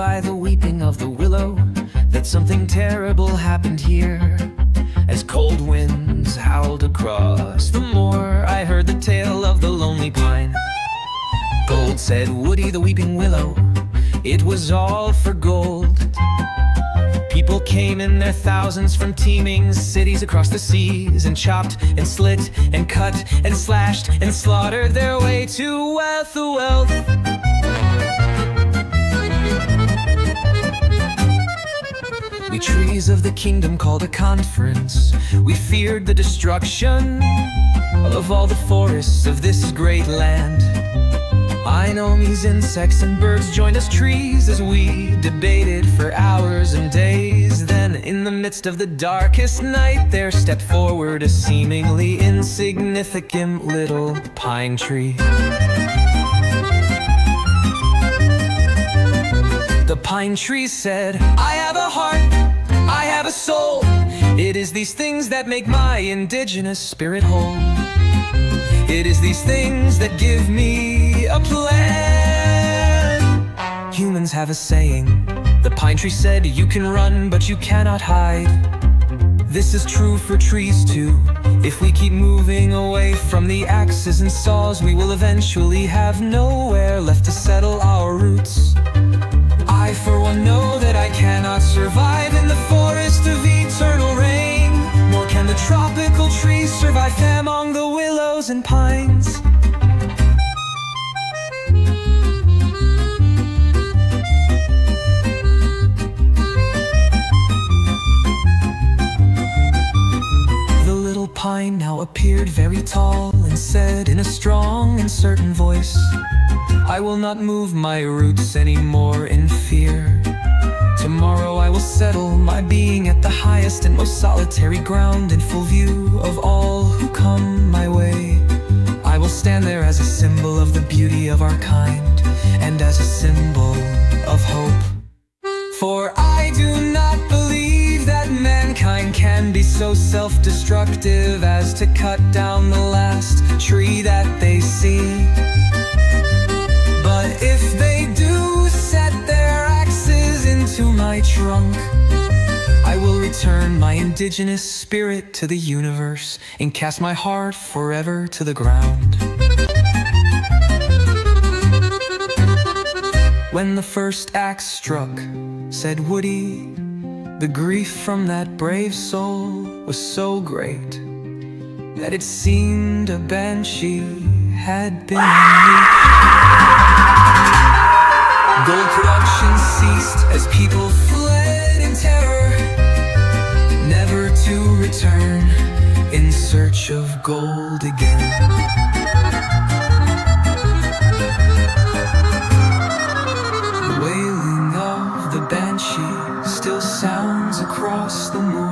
by the weeping of the willow that something terrible happened here. As cold winds howled across the moor, I heard the tale of the lonely pine. Gold, said Woody the weeping willow, it was all for gold. People came in their thousands from teeming cities across the seas, and chopped and slit and cut and slashed and slaughtered their way to wealth, the wealth. We trees of the kingdom called a conference. We feared the destruction of all the forests of this great land. Enemies, insects, and birds joined us trees as we debated for hours and days. Then, in the midst of the darkest night, there stepped forward a seemingly insignificant little pine tree. The pine tree said, I have a heart, I have a soul. It is these things that make my indigenous spirit whole. It is these things that give me a plan. Humans have a saying, the pine tree said, you can run but you cannot hide. This is true for trees too. If we keep moving away from the axes and saws, we will eventually have nowhere left to settle our roots. I for one know that I cannot survive in the forest of eternal rain, nor can the tropical trees survive among the willows and pines. The little pine now appeared very tall and said in a strong and certain voice, I will not move my roots anymore in fear. Tomorrow I will settle my being at the highest and most solitary ground, in full view of all who come my way. I will stand there as a symbol of the beauty of our kind, and as a symbol of hope. For I do not believe that mankind can be so self-destructive as to cut down the last tree that they see. But if they do set their axes into my trunk, I will return my indigenous spirit to the universe and cast my heart forever to the ground. When the first axe struck, said Woody, the grief from that brave soul was so great that it seemed a banshee had been unleashed. Gold production ceased as people fled in terror, never to return in search of gold again. The wailing of the banshee still sounds across the moor.